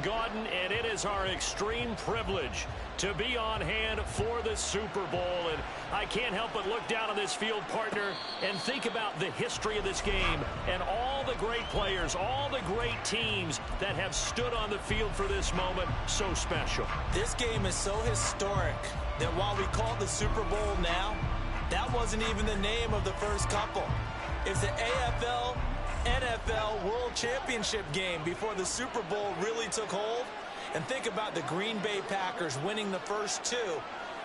Gordon, and it is our extreme privilege to be on hand for the Super Bowl. And I can't help but look down on this field, partner, and think about the history of this game and all the great players, all the great teams that have stood on the field for this moment. So special. This game is so historic that while we call it the Super Bowl now, that wasn't even the name of the first couple. It's the AFL NFL World Championship game before the Super Bowl really took hold. And think about the Green Bay Packers winning the first two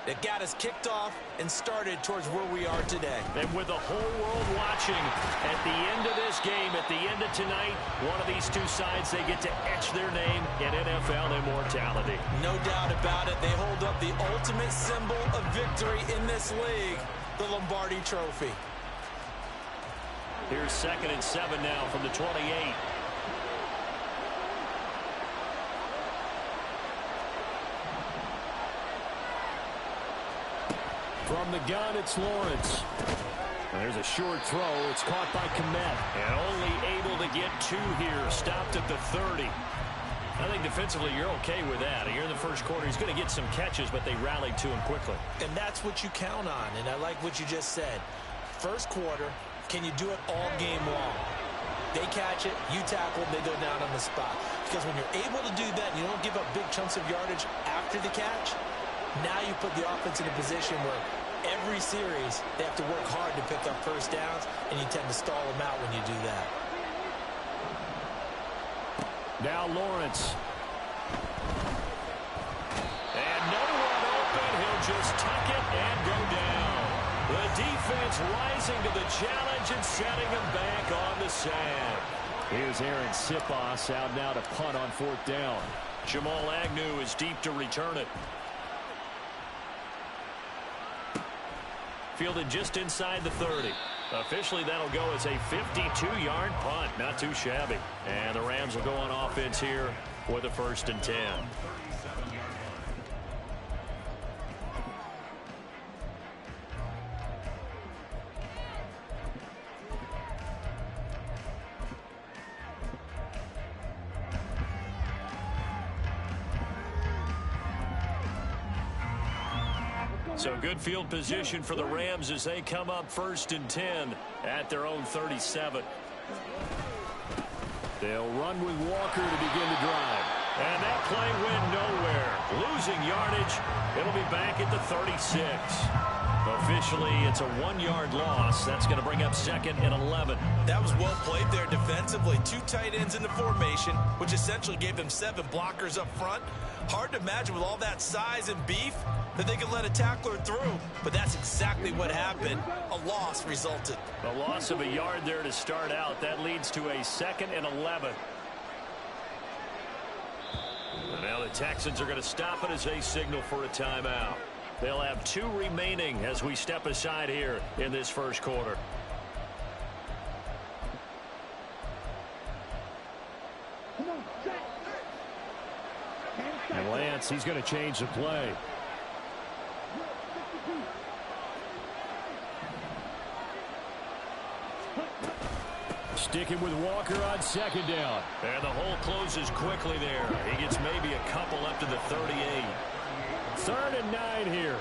that got us kicked off and started towards where we are today. And with the whole world watching, at the end of this game, at the end of tonight, one of these two sides, they get to etch their name in NFL immortality. No doubt about it. They hold up the ultimate symbol of victory in this league, the Lombardi Trophy. Here's 2nd and 7 now from the 28. From the gun, it's Lawrence. And there's a short throw. It's caught by Kmet. And only able to get 2 here. Stopped at the 30. I think defensively you're okay with that. Here in the first quarter, he's going to get some catches, but they rallied to him quickly. And that's what you count on. And I like what you just said. First quarter, can you do it all game long? They catch it, you tackle, they go down on the spot. Because when you're able to do that, and you don't give up big chunks of yardage after the catch, now you put the offense in a position where every series they have to work hard to pick up first downs, and you tend to stall them out when you do that. Now Lawrence. And no one open. He'll just tuck it and go down. The defense rising to the challenge and setting him back on the sand. Here's Aaron Sipos out now to punt on 4th down. Jamal Agnew is deep to return it. Fielded just inside the 30. Officially, that'll go as a 52-yard punt. Not too shabby. And the Rams will go on offense here with a 1st and 10. So good field position for the Rams as they come up 1st and 10 at their own 37. They'll run with Walker to begin the drive. And that play went nowhere. Losing yardage. It'll be back at the 36. Officially, it's a 1-yard loss. That's going to bring up 2nd and 11. That was well played there defensively. 2 tight ends in the formation, which essentially gave them 7 blockers up front. Hard to imagine with all that size and beef that they could let a tackler through, but that's exactly what happened. A loss resulted. A loss of a yard there to start out. That leads to a 2nd and 11. And now the Texans are going to stop it as they signal for a timeout. They'll have 2 remaining as we step aside here in this first quarter. And Lance, he's going to change the play. Sticking with Walker on 2nd down. And the hole closes quickly there. He gets maybe a couple up to the 38. 3rd and 9 here.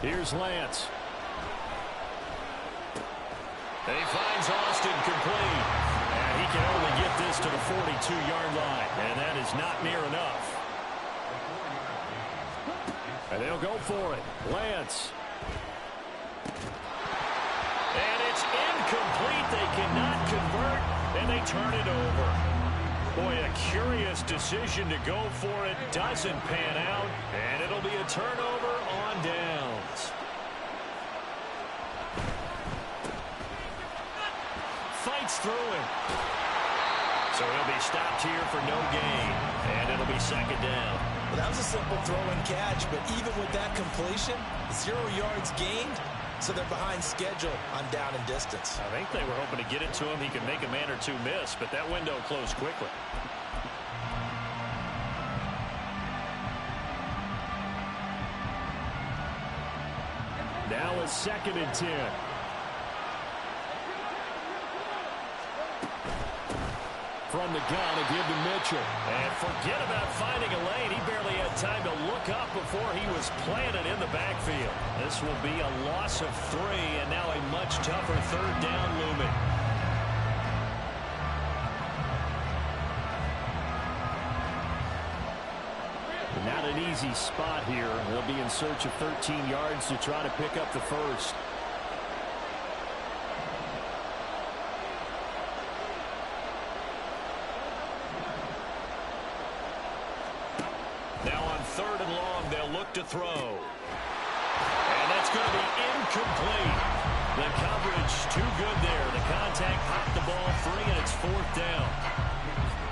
Here's Lance. And he finds Austin complete. And he can only get this to the 42-yard line. And that is not near enough. And they'll go for it. Lance. And it's incomplete. They cannot convert. And they turn it over. Boy, a curious decision to go for it. Doesn't pan out. And it'll be a turnover on downs. Fights through him. So he'll be stopped here for no gain. And it'll be 2nd down. Well, that was a simple throw and catch, but even with that completion, 0 yards gained, So they're behind schedule on down and distance. I think they were hoping to get it to him. He could make a man or two miss, but that window closed quickly. Now a 2nd and 10. From the gun, a give to Mitchell. And forget about finding a lane. He barely had time to look up before he was planted in the backfield. This will be a loss of 3, and now a much tougher 3rd down looming. Not an easy spot here. They'll be in search of 13 yards to try to pick up the first. Now on 3rd and long, they'll look to throw. And that's going to be incomplete. The coverage too good there. The contact popped the ball free, and it's 4th down.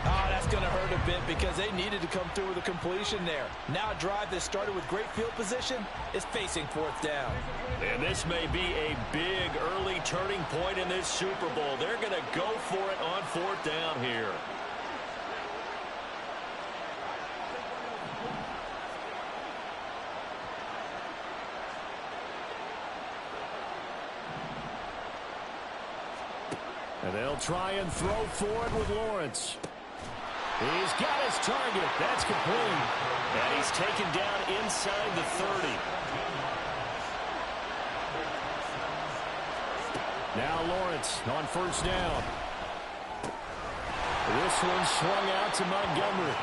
Oh, that's going to hurt a bit because they needed to come through with a completion there. Now a drive that started with great field position is facing 4th down. And this may be a big early turning point in this Super Bowl. They're going to go for it on 4th down here. And they'll try and throw forward with Lawrence. He's got his target. That's complete. And he's taken down inside the 30. Now Lawrence on 1st down. This one swung out to Montgomery.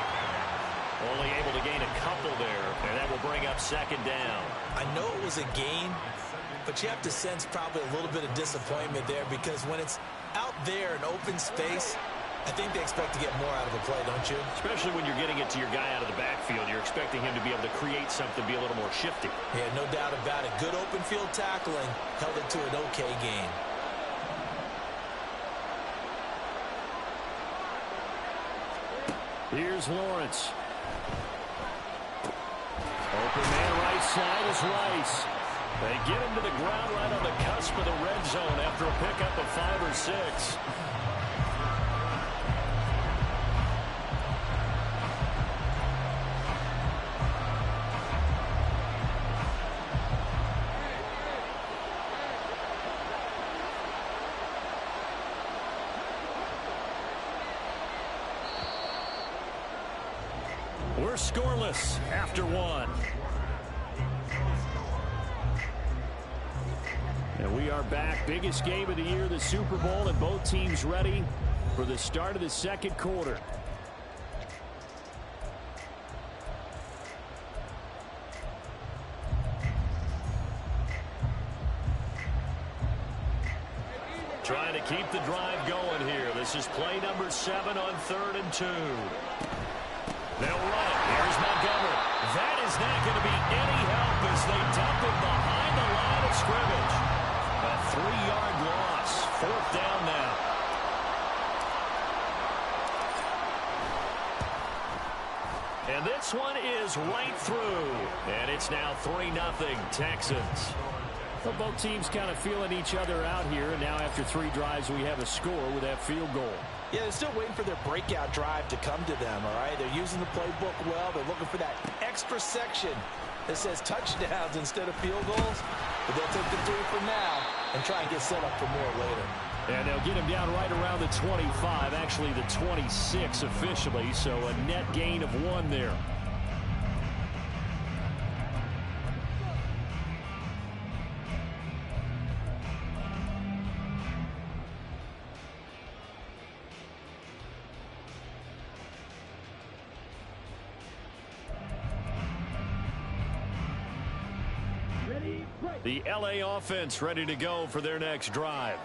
Only able to gain a couple there, and that will bring up 2nd down. I know it was a gain, but you have to sense probably a little bit of disappointment there because when it's out there in open space, I think they expect to get more out of a play, don't you? Especially when you're getting it to your guy out of the backfield. You're expecting him to be able to create something, be a little more shifty. Yeah, no doubt about it. Good open field tackling held it to an okay gain. Here's Lawrence. Open man right side is Rice. They get him to the ground right on the cusp of the red zone after a pickup of 5 or 6. We're scoreless after 1. And we are back. Biggest game of the year, the Super Bowl, and both teams ready for the start of the 2nd quarter. Trying to keep the drive going here. This is play number 7 on 3rd and 2. They'll run it. Here's Montgomery. That is not going to be any help as they dump him behind the line of scrimmage. A 3-yard loss. 4th down now. And this one is right through. And it's now 3-0 Texans. Well, both teams kind of feeling each other out here. And now after 3 drives, we have a score with that field goal. Yeah, they're still waiting for their breakout drive to come to them, all right? They're using the playbook well. They're looking for that extra section that says touchdowns instead of field goals. But they'll take the 3 for now and try and get set up for more later. And they'll get him down right around the 25, actually the 26 officially, so a net gain of 1 there. The LA offense ready to go for their next drive.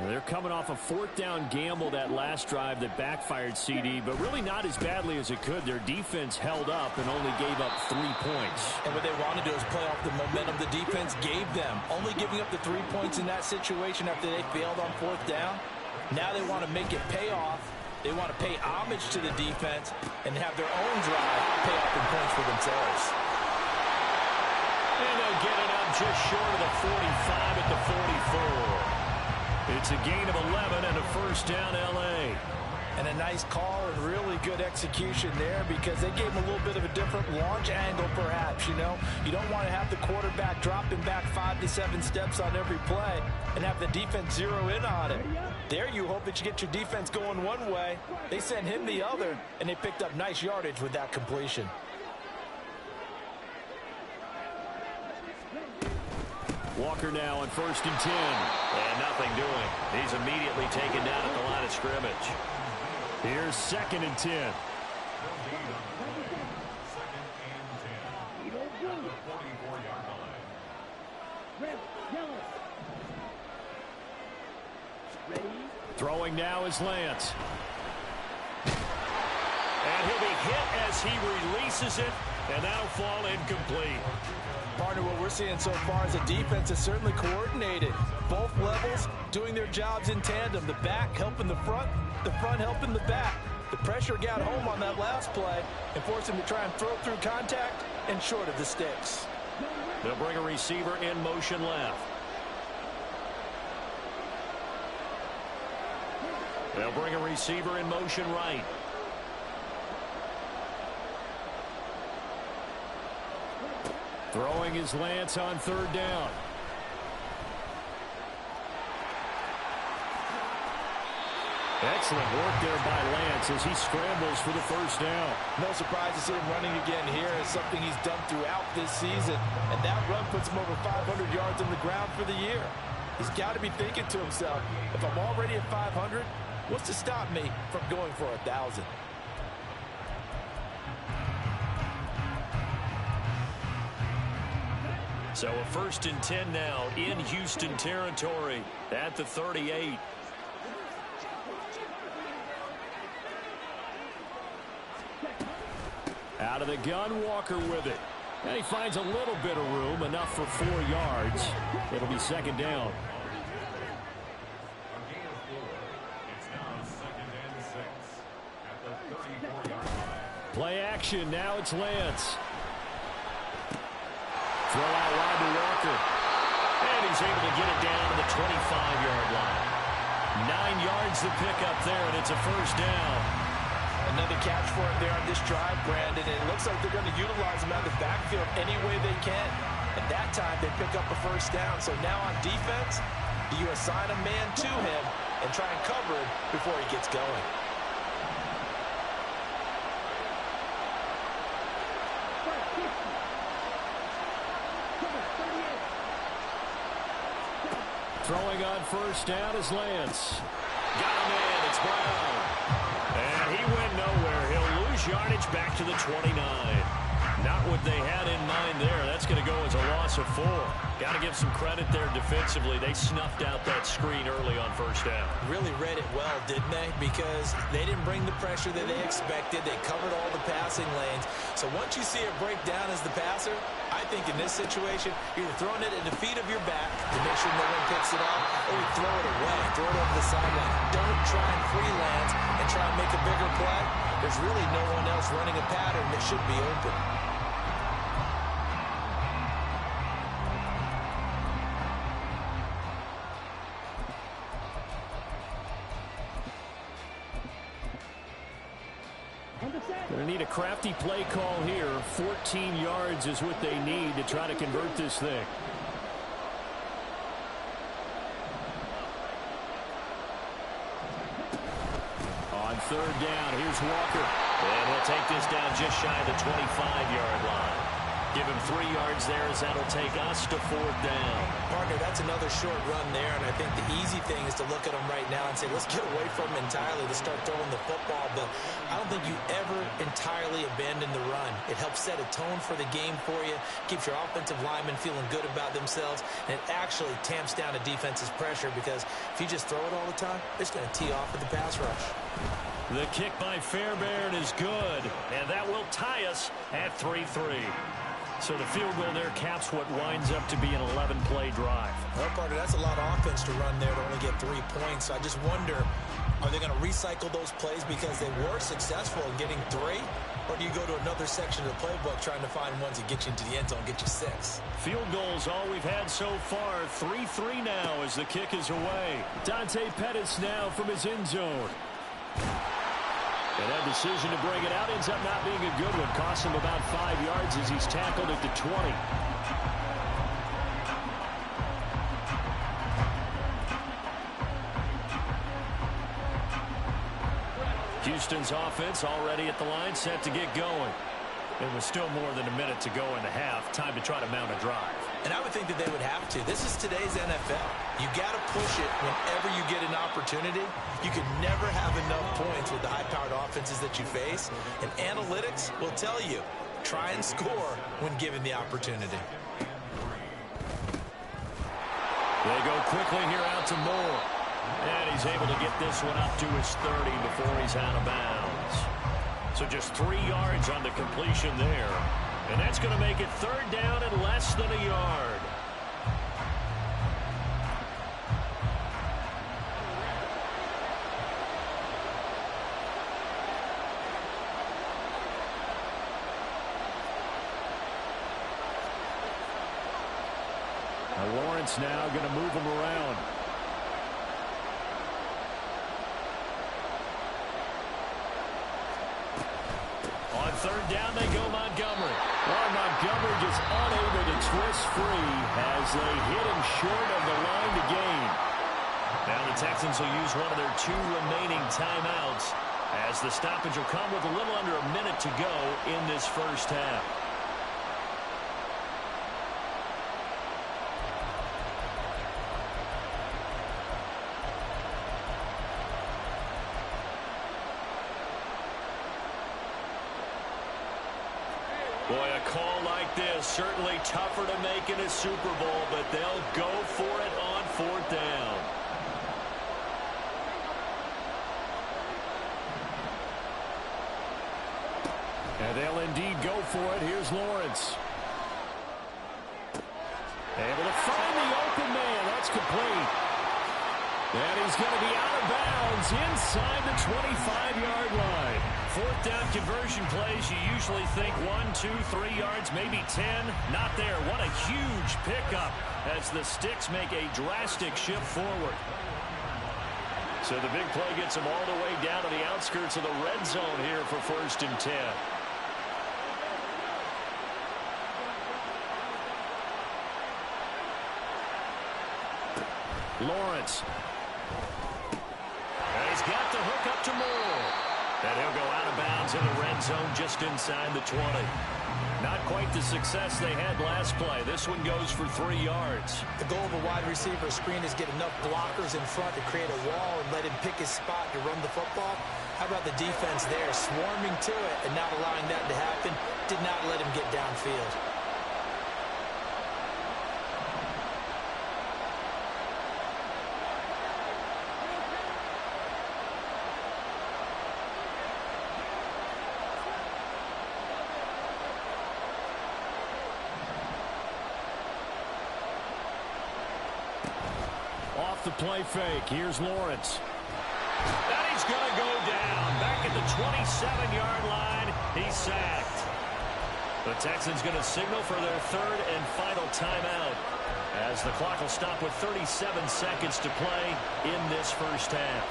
They're coming off a 4th down gamble that last drive that backfired, CD, but really not as badly as it could. Their defense held up and only gave up 3 points. And what they want to do is play off the momentum the defense gave them. Only giving up the 3 points in that situation after they failed on 4th down. Now they want to make it pay off. They want to pay homage to the defense and have their own drive pay off in points for themselves. And they'll get it up just short of the 45 at the 44. It's a gain of 11 and a first down, L.A. And a nice call and really good execution there because they gave him a little bit of a different launch angle perhaps, you know. You don't want to have the quarterback dropping back 5 to 7 steps on every play and have the defense zero in on it. There you hope that you get your defense going one way. They sent him the other, and they picked up nice yardage with that completion. Walker now on 1st and 10. And nothing doing. He's immediately taken down at the line of scrimmage. Here's 2nd and 10. Throwing now is Lance. And he'll be hit as he releases it, and that'll fall incomplete. Partner, what we're seeing so far is the defense is certainly coordinated. Both levels doing their jobs in tandem. The back helping the front helping the back. The pressure got home on that last play and forced him to try and throw through contact and short of the sticks. They'll bring a receiver in motion left. They'll bring a receiver in motion right. Throwing is Lance on 3rd down. Excellent work there by Lance as he scrambles for the 1st down. No surprise to see him running again here. It's something he's done throughout this season. And that run puts him over 500 yards on the ground for the year. He's got to be thinking to himself, if I'm already at 500, what's to stop me from going for 1,000? So a 1st and 10 now in Houston territory at the 38. Out of the gun, Walker with it. And he finds a little bit of room, enough for 4 yards. It'll be 2nd down. Play action, now it's Lance. Throw out wide to Walker. And he's able to get it down to the 25-yard line. 9 yards to pick up there, and it's a 1st down. Another catch for him there on this drive, Brandon. And it looks like they're going to utilize him out of the backfield any way they can. At that time, they pick up a 1st down. So now on defense, do you assign a man to him and try and cover him before he gets going? Throwing on 1st down is Lance. Got him in. It's Brown. And he went nowhere. He'll lose yardage back to the 29. Not what they had in mind there. That's going to go as a loss of 4. Got to give some credit there defensively. They snuffed out that screen early on 1st down. Really read it well, didn't they? Because they didn't bring the pressure that they expected. They covered all the passing lanes. So once you see it break down as the passer, I think in this situation, you're either throwing it at the feet of your back to make sure no one picks it up, or you throw it away, throw it over the sideline. Don't try and freelance and try and make a bigger play. There's really no one else running a pattern that should be open. Going to need a crafty play call here. 14 yards is what they need to try to convert this thing. On 3rd down, here's Walker. And he'll take this down just shy of the 25-yard line. Give him 3 yards there as that'll take us to 4th down. Partner, that's another short run there, and I think the easy thing is to look at him right now and say, let's get away from him entirely to start throwing the football. But I don't think you ever entirely abandon the run. It helps set a tone for the game for you, keeps your offensive linemen feeling good about themselves, and it actually tamps down a defense's pressure because if you just throw it all the time, it's going to tee off with the pass rush. The kick by Fairbairn is good, and that will tie us at 3-3. So the field goal there caps what winds up to be an 11-play drive. Well, partner, that's a lot of offense to run there to only get 3 points. So I just wonder, Are they going to recycle those plays because they were successful in getting 3? Or do you go to another section of the playbook trying to find ones that get you into the end zone, get you 6? Field goals all we've had so far. 3-3 now as the kick is away. Dante Pettis now from his end zone. And that decision to bring it out ends up not being a good one. Costs him about 5 yards as he's tackled at the 20. Houston's offense already at the line, set to get going. And with still more than a minute to go in the half, time to try to mount a drive. And I would think that they would have to. This is today's NFL. You got to push it whenever you get an opportunity. You can never have enough points with the high-powered offenses that you face. And analytics will tell you, try and score when given the opportunity. They go quickly here out to Moore. And he's able to get this one up to his 30 before he's out of bounds. So just 3 yards on the completion there. And that's going to make it 3rd down and less than a yard. Now Lawrence now going to move him around. On 3rd down, they go Montgomery. Well, Montgomery just unable to twist free as they hit him short of the line to gain. Now the Texans will use one of their 2 remaining timeouts as the stoppage will come with a little under a minute to go in this first half. Boy, a call like this, certainly tougher to make in a Super Bowl, but they'll go for it on 4th down. And they'll indeed go for it. Here's Lawrence. Able to find the open man. That's complete. And he's going to be out of bounds inside the 25-yard line. 4th down conversion plays, you usually think 1, 2, 3 yards, maybe 10. Not there. What a huge pickup as the Sticks make a drastic shift forward. So the big play gets them all the way down to the outskirts of the red zone here for 1st and 10. Lawrence. And he's got the hook up to Moore. And he'll go out of bounds in the red zone just inside the 20. Not quite the success they had last play. This one goes for 3 yards. The goal of a wide receiver screen is get enough blockers in front to create a wall and let him pick his spot to run the football. How about the defense there, swarming to it and not allowing that to happen? Did not let him get downfield. Off the play fake. Here's Lawrence. And he's going to go down. Back at the 27-yard line. He's sacked. The Texans going to signal for their 3rd and final timeout as the clock will stop with 37 seconds to play in this first half.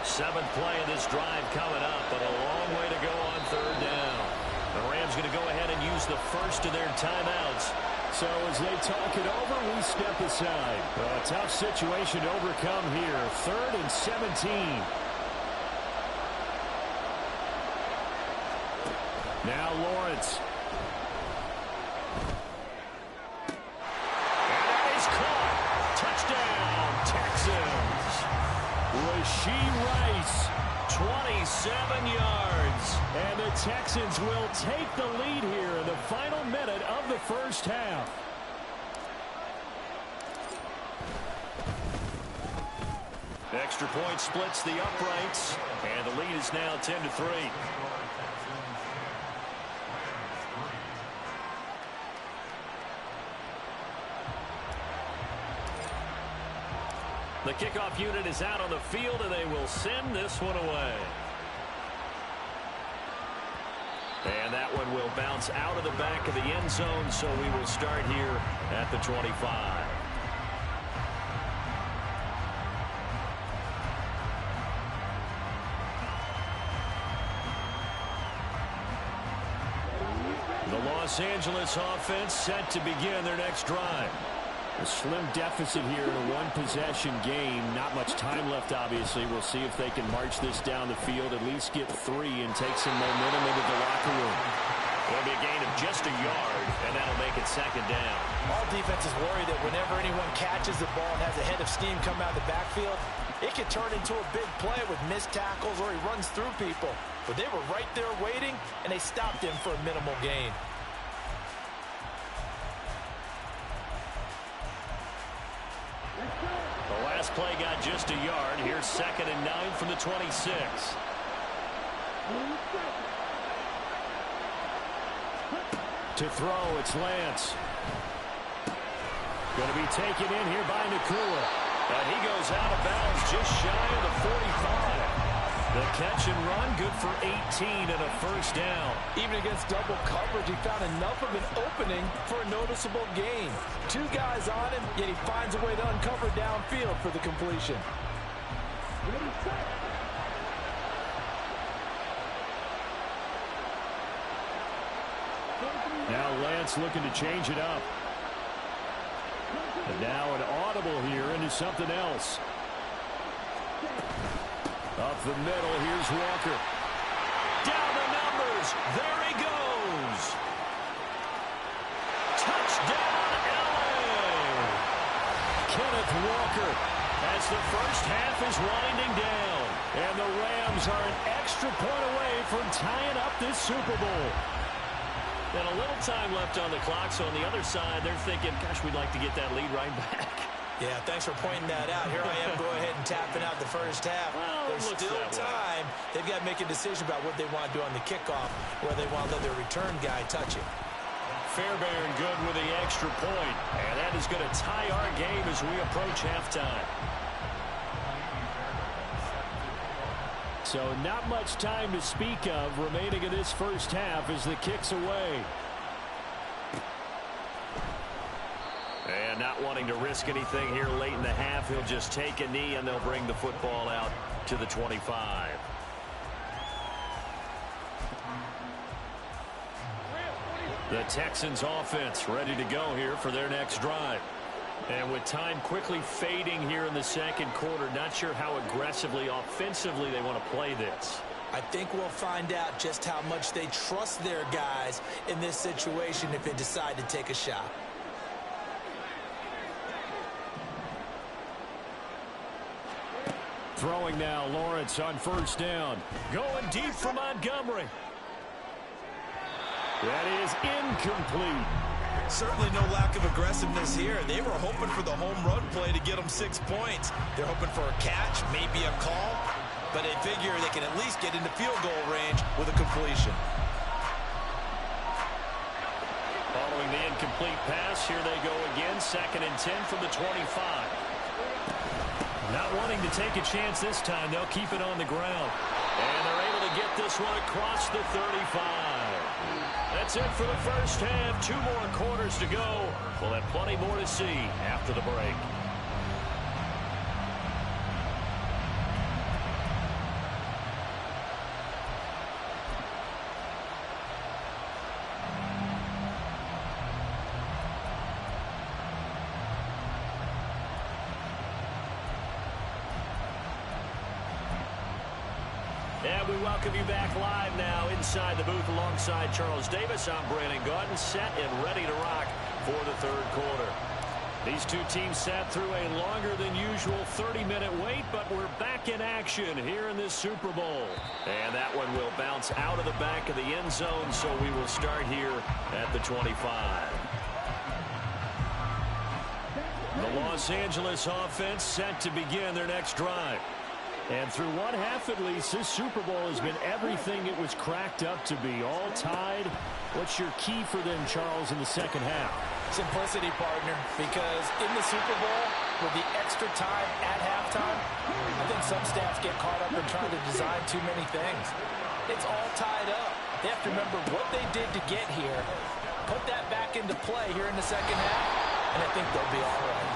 Seventh play of this drive coming up, but a long way to go on 3rd down. The Rams going to go ahead and use the first of their timeouts. So as they talk it over, we step aside. A tough situation to overcome here. 3rd and 17. Now Lawrence. And that is caught. Touchdown, Texans. Rashee Rice, 27 yards. And the Texans will take the lead here in the final minute of the first half. Extra point splits the uprights, and the lead is now 10-3. The kickoff unit is out on the field, and they will send this one away. And that one will bounce out of the back of the end zone, so we will start here at the 25. The Los Angeles offense set to begin their next drive. A slim deficit here in a one-possession game. Not much time left, obviously. We'll see if they can march this down the field, at least get 3 and take some momentum into the locker room. It'll be a gain of just a yard, and that'll make it second down. All defenses worry that whenever anyone catches the ball and has a head of steam come out of the backfield, it can turn into a big play with missed tackles or he runs through people. But they were right there waiting, and they stopped him for a minimal gain. The last play got just a yard. Here's 2nd and 9 from the 26. To throw, it's Lance. Going to be taken in here by Nakua. And he goes out of bounds just shy of the 45. The catch and run, good for 18 and a first down. Even against double coverage, he found enough of an opening for a noticeable gain. 2 guys on him, yet he finds a way to uncover downfield for the completion. Now Lance looking to change it up. And now an audible here into something else. Up the middle, here's Walker. Down the numbers, there he goes. Touchdown, LA. Kenneth Walker as the first half is winding down. And the Rams are an extra point away from tying up this Super Bowl. And a little time left on the clock, so on the other side, they're thinking, gosh, we'd like to get that lead right back. Yeah, thanks for pointing that out. Here I am, go ahead and tapping out the first half. Well, there's still time. They've got to make a decision about what they want to do on the kickoff, whether they want to let their return guy touch it. Fairbairn good with the extra point, and that is going to tie our game as we approach halftime. So not much time to speak of remaining in this first half as the kick's away. And not wanting to risk anything here late in the half, he'll just take a knee and they'll bring the football out to the 25. The Texans offense ready to go here for their next drive. And with time quickly fading here in the second quarter, not sure how aggressively, offensively they want to play this. I think we'll find out just how much they trust their guys in this situation if they decide to take a shot. Throwing now, Lawrence on first down. Going deep for Montgomery. That is incomplete. Certainly no lack of aggressiveness here. They were hoping for the home run play to get them 6 points. They're hoping for a catch, maybe a call, but they figure they can at least get into field goal range with a completion. Following the incomplete pass, here they go again. 2nd and 10 from the 25. Not wanting to take a chance this time, they'll keep it on the ground. And they're able to get this one across the 35. That's it for the first half. 2 more quarters to go. We'll have plenty more to see after the break. And we welcome you back live now inside the booth alongside Charles Davis. I'm Brandon Gaudin, set and ready to rock for the third quarter. These two teams sat through a longer than usual 30-minute wait, but we're back in action here in this Super Bowl. And that one will bounce out of the back of the end zone, so we will start here at the 25. The Los Angeles offense set to begin their next drive. And through one half at least, this Super Bowl has been everything it was cracked up to be. All tied. What's your key for them, Charles, in the second half? Simplicity, partner, because in the Super Bowl, with the extra time at halftime, I think some staffs get caught up in trying to design too many things. It's all tied up. They have to remember what they did to get here, put that back into play here in the second half, and I think they'll be all right.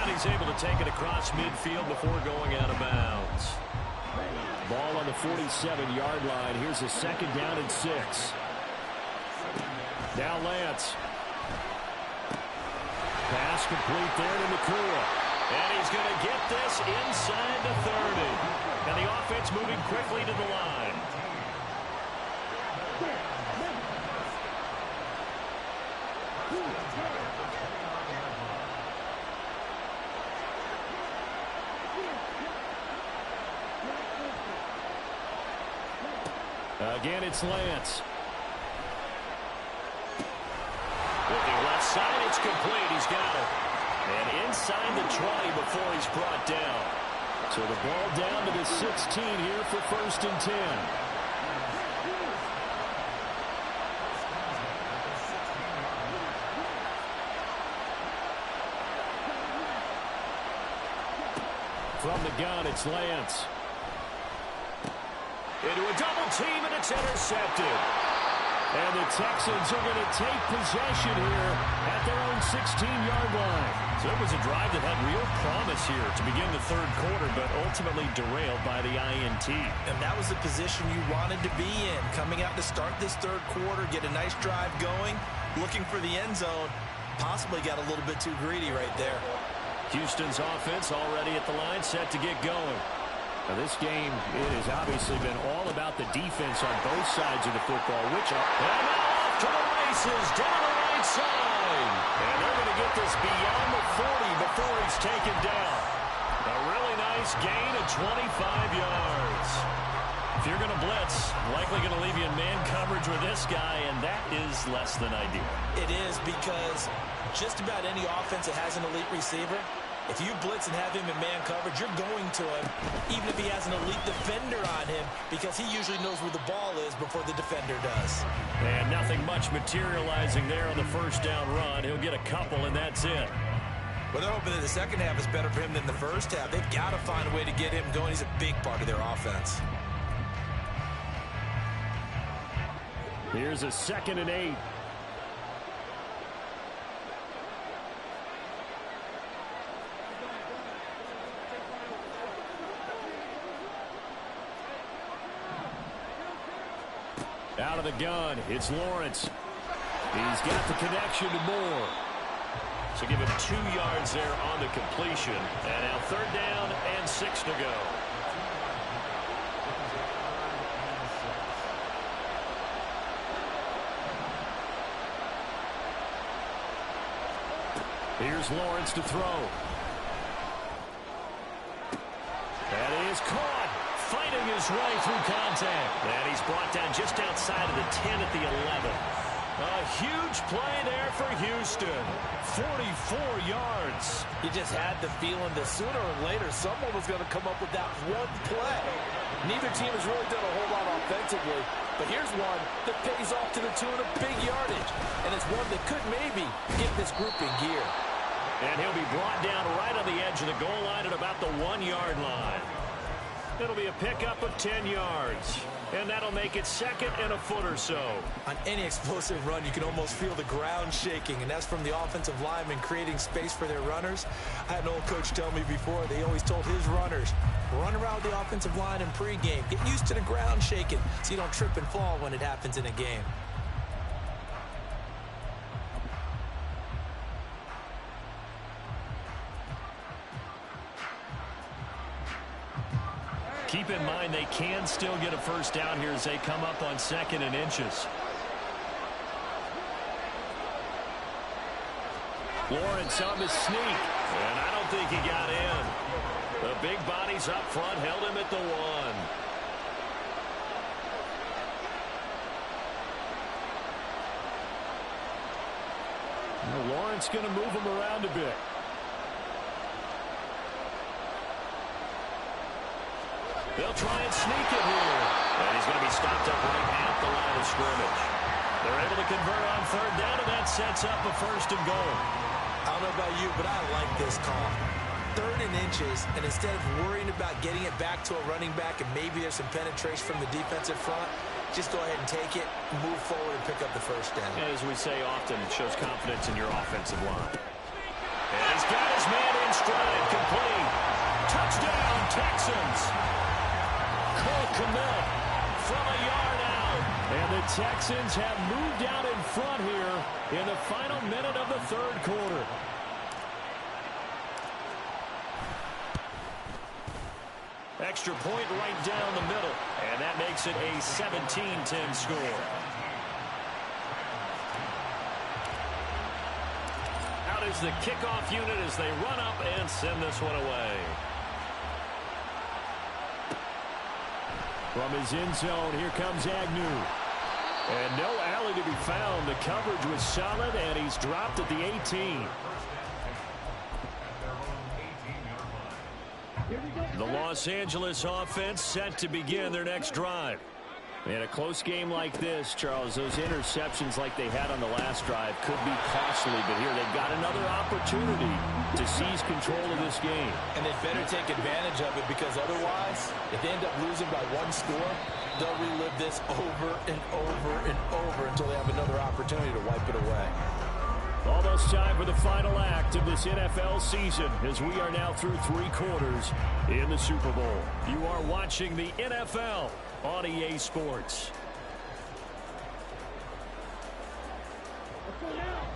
And he's able to take it across midfield before going out of bounds. Ball on the 47-yard line. Here's a second down and 6. Now Lance. Pass complete there to Nakua. And he's going to get this inside the 30. And the offense moving quickly to the line. Again, it's Lance. Looking left side, it's complete. He's got it. And inside the 20 before he's brought down. So the ball down to the 16 here for 1st and 10. From the gun, it's Lance. Into a double team, and it's intercepted. And the Texans are going to take possession here at their own 16-yard line. So it was a drive that had real promise here to begin the third quarter, but ultimately derailed by the INT. And that was the position you wanted to be in, coming out to start this third quarter, get a nice drive going, looking for the end zone. Possibly got a little bit too greedy right there. Houston's offense already at the line, set to get going. Now this game, it has obviously been all about the defense on both sides of the football, which are and now off to the races down the right side. And they're going to get this beyond the 40 before he's taken down. A really nice gain of 25 yards. If you're going to blitz, likely going to leave you in man coverage with this guy, and that is less than ideal. It is, because just about any offense that has an elite receiver, if you blitz and have him in man coverage, you're going to him, even if he has an elite defender on him, because he usually knows where the ball is before the defender does. And nothing much materializing there on the first down run. He'll get a couple, and that's it. Well, they're hoping that the second half is better for him than the first half. They've got to find a way to get him going. He's a big part of their offense. Here's a 2nd and 8. Out of the gun, it's Lawrence. He's got the connection to Moore. So give him 2 yards there on the completion. And now 3rd down and 6 to go. Here's Lawrence to throw. That is caught. Fighting his way through contact. And he's brought down just outside of the 10 at the 11. A huge play there for Houston. 44 yards. You just had the feeling that sooner or later someone was going to come up with that one play. Neither team has really done a whole lot offensively, but here's one that pays off to the tune of big yardage. And it's one that could maybe get this group in gear. And he'll be brought down right on the edge of the goal line at about the 1-yard line. It'll be a pickup of 10 yards. And that'll make it 2nd and a foot or so. On any explosive run, you can almost feel the ground shaking, and that's from the offensive linemen creating space for their runners. I had an old coach tell me before, they always told his runners, run around the offensive line in pregame. Get used to the ground shaking so you don't trip and fall when it happens in a game. Keep in mind they can still get a first down here as they come up on 2nd and inches. Lawrence on the sneak, and I don't think he got in. The big bodies up front held him at the 1. Now Lawrence going to move him around a bit. They'll try and sneak it here. And he's going to be stopped up right at the line of scrimmage. They're able to convert on 3rd down, and that sets up a 1st and goal. How don't know about you, but I like this call. 3rd and inches, and instead of worrying about getting it back to a running back and maybe there's some penetration from the defensive front, just go ahead and take it, move forward, and pick up the first down. As we say often, it shows confidence in your offensive line. And he's got his man in stride, complete. Touchdown, Texans. Cole Kmet from a yard out. And the Texans have moved out in front here in the final minute of the 3rd quarter. Extra point right down the middle, and that makes it a 17-10 score. Out is the kickoff unit as they run up and send this one away. From his end zone, here comes Agnew. And no alley to be found. The coverage was solid, and he's dropped at the 18. The Los Angeles offense set to begin their next drive. In a close game like this, Charles, those interceptions like they had on the last drive could be costly, but here they've got another opportunity to seize control of this game. And they'd better take advantage of it, because otherwise, if they end up losing by 1 score, they'll relive this over and over and over until they have another opportunity to wipe it away. Almost time for the final act of this NFL season as we are now through 3 quarters in the Super Bowl. You are watching the NFL on EA Sports.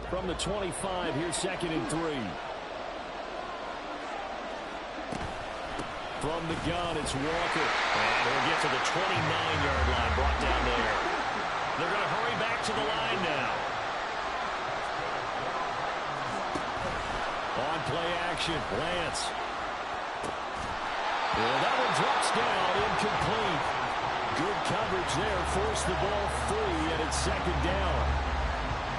From the 25, here's 2nd and 3. From the gun, it's Walker. And he'll get to the 29-yard line, brought down there. They're going to hurry back to the line now. On play action, Lance. Well, that one drops down, incomplete. Good coverage there, forced the ball free, and it's 2nd down.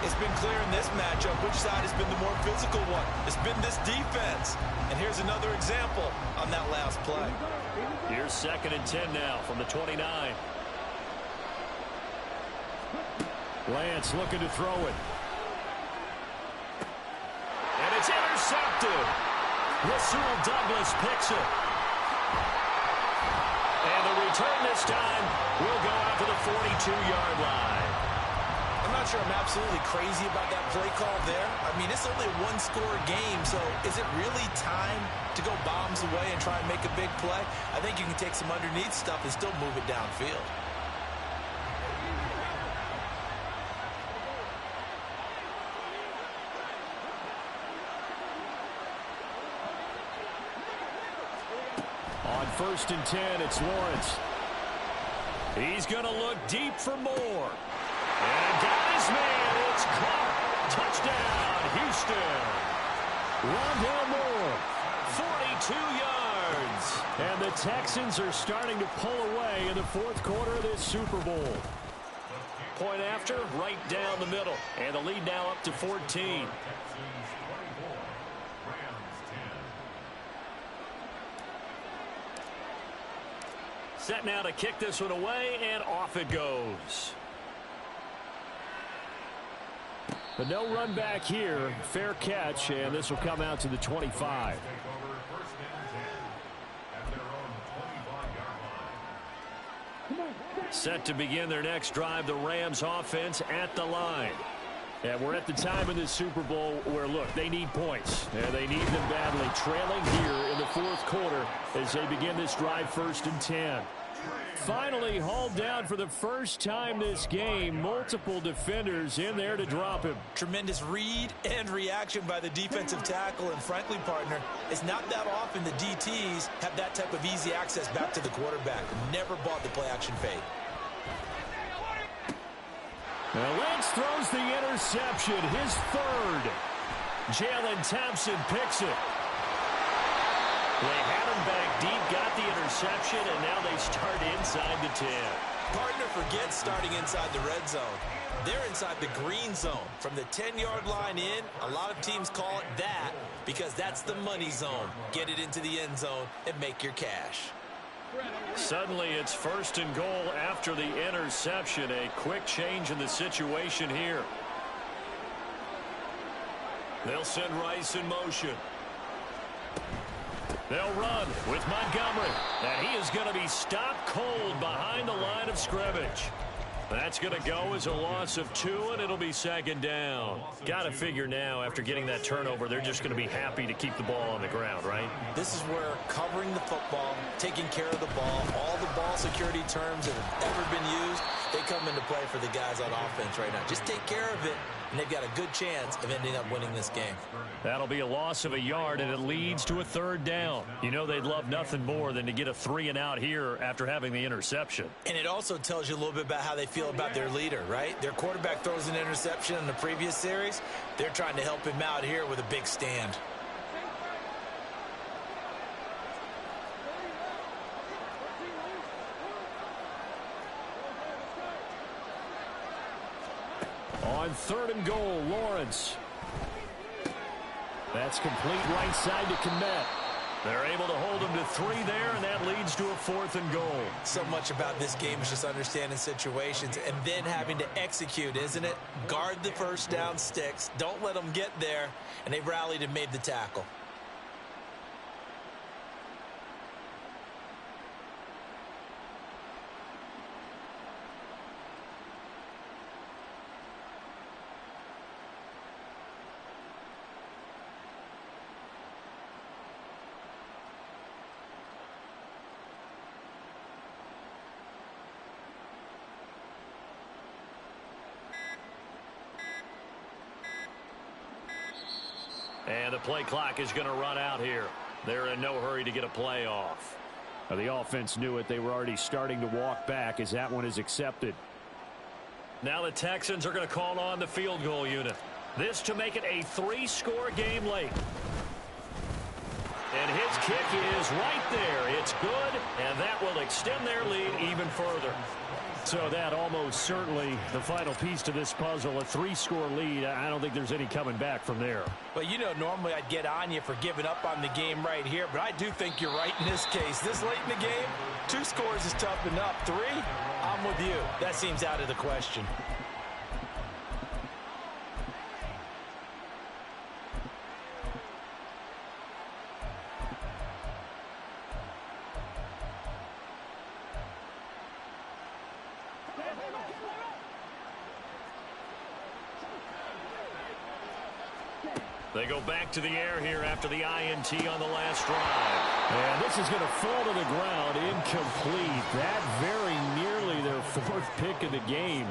It's been clear in this matchup which side has been the more physical one. It's been this defense. And here's another example on that last play. Here's 2nd and 10 now from the 29. Lance looking to throw it. And it's intercepted. Rasul Douglas picks it. And the return this time will go out to the 42-yard line. I'm not sure I'm absolutely crazy about that play call there. I mean, it's only a 1-score game, so is it really time to go bombs away and try and make a big play? I think you can take some underneath stuff and still move it downfield. On 1st and 10, it's Lawrence. He's going to look deep for more. And got his man. It's caught. Touchdown, Houston. Rondale Moore, 42 yards. And the Texans are starting to pull away in the 4th quarter of this Super Bowl. Point after, right down the middle. And the lead now up to 14. Set now to kick this one away, and off it goes. But no run back here. Fair catch, and this will come out to the 25. Set to begin their next drive, the Rams offense at the line. And we're at the time in this Super Bowl where, look, they need points. And they need them badly. Trailing here in the 4th quarter as they begin this drive, 1st and 10. Finally hauled down for the first time this game. Multiple defenders in there to drop him. Tremendous read and reaction by the defensive tackle. And frankly, partner, it's not that often the DTs have that type of easy access back to the quarterback. Never bought the play-action fade. Now Lance throws the interception, his 3rd. Jalen Thompson picks it. They had him back deep, got the interception, and now they start inside the 10. Partner forgets starting inside the red zone. They're inside the green zone. From the 10-yard line in, a lot of teams call it that because that's the money zone. Get it into the end zone and make your cash. Suddenly it's 1st and goal after the interception. A quick change in the situation here. They'll send Rice in motion. They'll run with Montgomery. And he is going to be stopped cold behind the line of scrimmage. That's going to go as a loss of 2, and it'll be second down. Got to figure now, after getting that turnover, they're just going to be happy to keep the ball on the ground, right? This is where covering the football, taking care of the ball, all the ball security terms that have ever been used, they come into play for the guys on offense right now. Just take care of it, and they've got a good chance of ending up winning this game. That'll be a loss of a yard, and it leads to a third down. You know they'd love nothing more than to get a 3-and-out here after having the interception. And it also tells you a little bit about how they feel about their leader, right? Their quarterback throws an interception in the previous series. They're trying to help him out here with a big stand. On 3rd and goal, Lawrence. That's complete right side to Kmet. They're able to hold him to 3 there, and that leads to a 4th and goal. So much about this game is just understanding situations and then having to execute, isn't it? Guard the first down sticks. Don't let them get there, and they rallied and made the tackle. And the play clock is going to run out here. They're in no hurry to get a play off. Now, the offense knew it. They were already starting to walk back as that one is accepted. Now the Texans are going to call on the field goal unit. This to make it a 3-score game late. And his kick is right there. It's good, and that will extend their lead even further. So that almost certainly the final piece to this puzzle, a 3-score lead. I don't think there's any coming back from there. Well, you know, normally I'd get on you for giving up on the game right here, but I do think you're right in this case. This late in the game, 2 scores is tough enough. 3, I'm with you. That seems out of the question. They go back to the air here after the INT on the last drive. And this is going to fall to the ground incomplete. That very nearly their 4th pick of the game.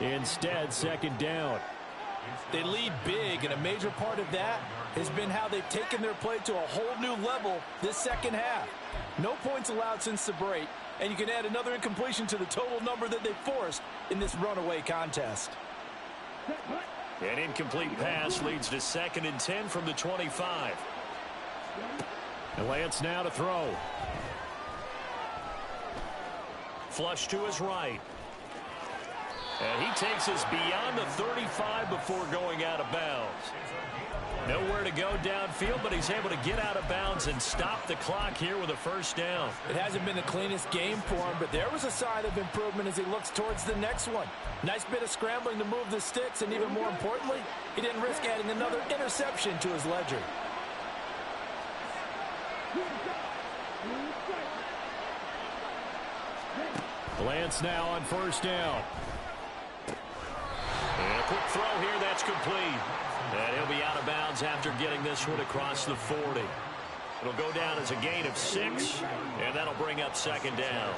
Instead, second down. They lead big, and a major part of that has been how they've taken their play to a whole new level this second half. No points allowed since the break, and you can add another incompletion to the total number that they forced in this runaway contest. An incomplete pass leads to 2nd and 10 from the 25. And Lance now to throw. Flush to his right. And he takes us beyond the 35 before going out of bounds. Nowhere to go downfield, but he's able to get out of bounds and stop the clock here with a first down. It hasn't been the cleanest game for him, but there was a sign of improvement as he looks towards the next one. Nice bit of scrambling to move the sticks, and even more importantly, he didn't risk adding another interception to his ledger. Lance now on first down. And a quick throw here, that's complete. And he'll be out of bounds after getting this one across the 40. It'll go down as a gain of 6, and that'll bring up second down.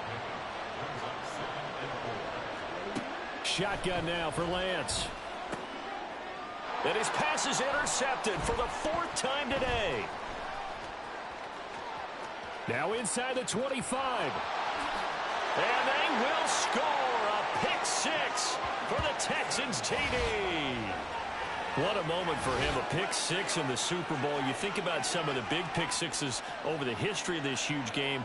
Shotgun now for Lance. And his pass is intercepted for the 4th time today. Now inside the 25. And they will score a pick 6 for the Texans TD. What a moment for him, a pick 6 in the Super Bowl. You think about some of the big pick 6s over the history of this huge game.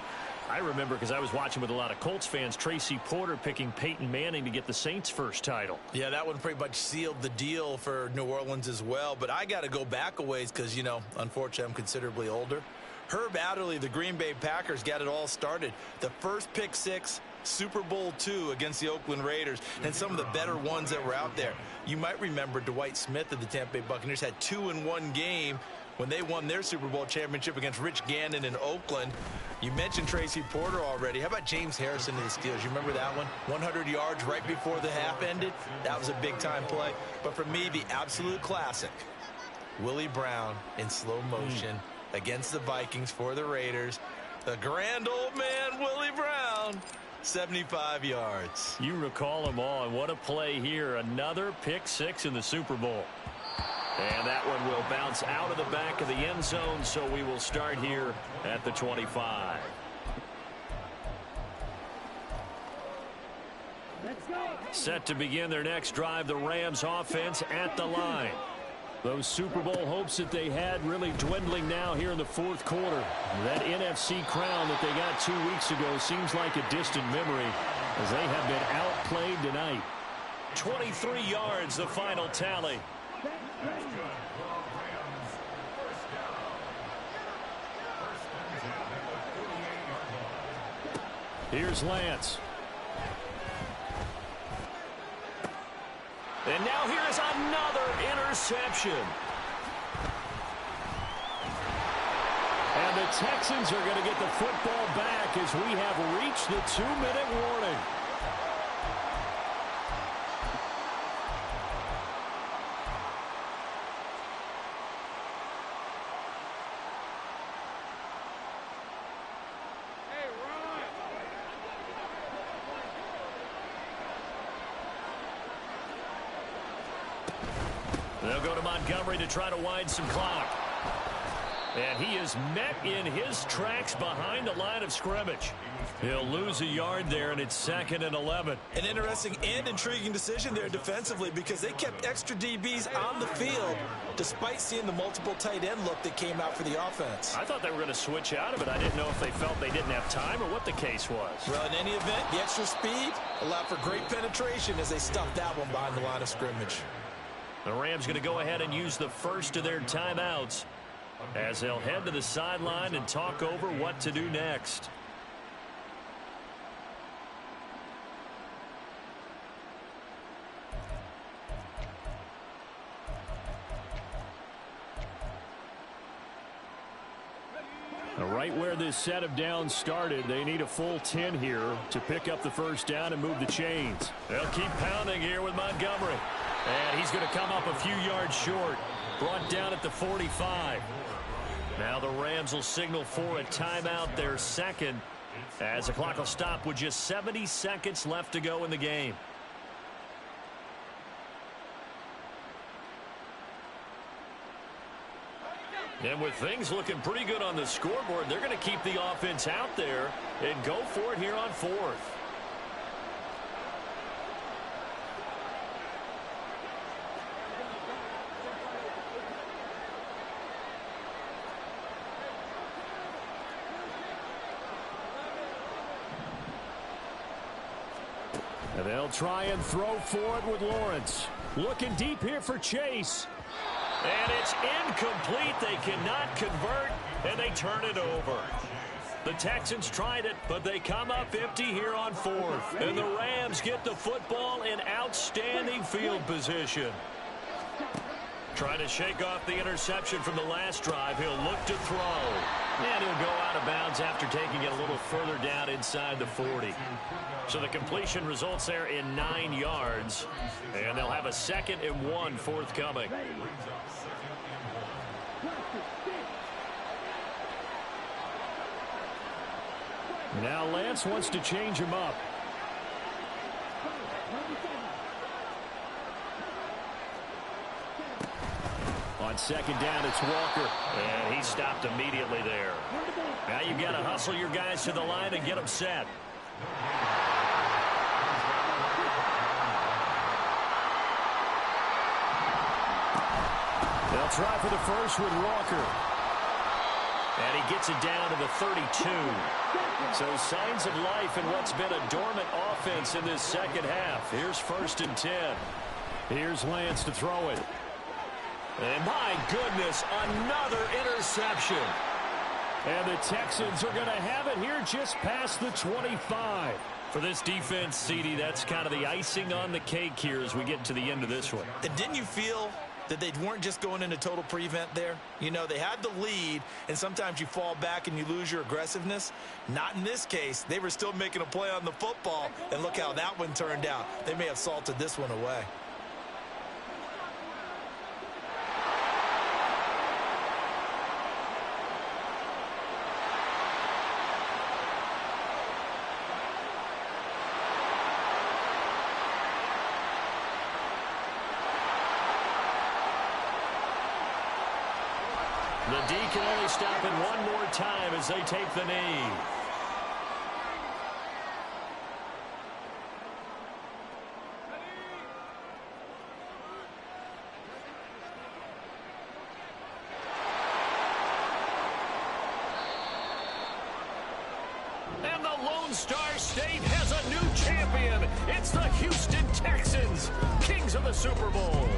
I remember, because I was watching with a lot of Colts fans, Tracy Porter picking Peyton Manning to get the Saints' first title. Yeah, that one pretty much sealed the deal for New Orleans as well. But I got to go back a ways because, you know, unfortunately I'm considerably older. Herb Adderley, the Green Bay Packers, got it all started. The first pick 6 Super Bowl II against the Oakland Raiders, and some of the better ones that were out there. You might remember Dwight Smith of the Tampa Bay Buccaneers had 2 in one game when they won their Super Bowl championship against Rich Gannon in Oakland. You mentioned Tracy Porter already. How about James Harrison of the Steelers? You remember that one? 100 yards right before the half ended? That was a big-time play. But for me, the absolute classic, Willie Brown in slow motion against the Vikings for the Raiders. The grand old man, Willie Brown, 75 yards. You recall them all, and what a play here. Another pick six in the Super Bowl. And that one will bounce out of the back of the end zone, so we will start here at the 25. Set to begin their next drive, the Rams offense at the line. Those Super Bowl hopes that they had really dwindling now here in the fourth quarter. That NFC crown that they got 2 weeks ago seems like a distant memory as they have been outplayed tonight. 23 yards, the final tally. Here's Lance. And now here is another interception. And the Texans are going to get the football back as we have reached the 2-minute warning. They'll go to Montgomery to try to wind some clock. And he is met in his tracks behind the line of scrimmage. He'll lose a yard there, and it's 2nd and 11. An interesting and intriguing decision there defensively because they kept extra DBs on the field despite seeing the multiple tight end look that came out for the offense. I thought they were going to switch out of it. I didn't know if they felt they didn't have time or what the case was. Well, in any event, the extra speed allowed for great penetration as they stuffed that one behind the line of scrimmage. The Rams going to go ahead and use the first of their timeouts as they'll head to the sideline and talk over what to do next. Right where this set of downs started, they need a full 10 here to pick up the first down and move the chains. They'll keep pounding here with Montgomery. And he's going to come up a few yards short. Brought down at the 45. Now the Rams will signal for a timeout, their second, as the clock will stop with just 70 seconds left to go in the game. And with things looking pretty good on the scoreboard, they're going to keep the offense out there and go for it here on 4th. And they'll try and throw forward with Lawrence. Looking deep here for Chase. And it's incomplete. They cannot convert, and they turn it over. The Texans tried it, but they come up empty here on 4th. And the Rams get the football in outstanding field position. Trying to shake off the interception from the last drive. He'll look to throw. And he'll go out of bounds after taking it a little further down inside the 40. So the completion results there in 9 yards. And they'll have a 2nd and 1 forthcoming. Now Lance wants to change him up. On 2nd down, it's Walker. And he stopped immediately there. Now you've got to hustle your guys to the line and get them set. They'll try for the first with Walker. And he gets it down to the 32. So signs of life in what's been a dormant offense in this second half. Here's 1st and 10. Here's Lance to throw it. And my goodness, another interception. And the Texans are going to have it here just past the 25. For this defense, CD, that's kind of the icing on the cake here as we get to the end of this one. And didn't you feel that they weren't just going into total prevent there? You know, they had the lead, and sometimes you fall back and you lose your aggressiveness. Not in this case. They were still making a play on the football, and look how that one turned out. They may have salted this one away. The D can only stop it one more time as they take the knee. And the Lone Star State has a new champion. It's the Houston Texans, kings of the Super Bowl.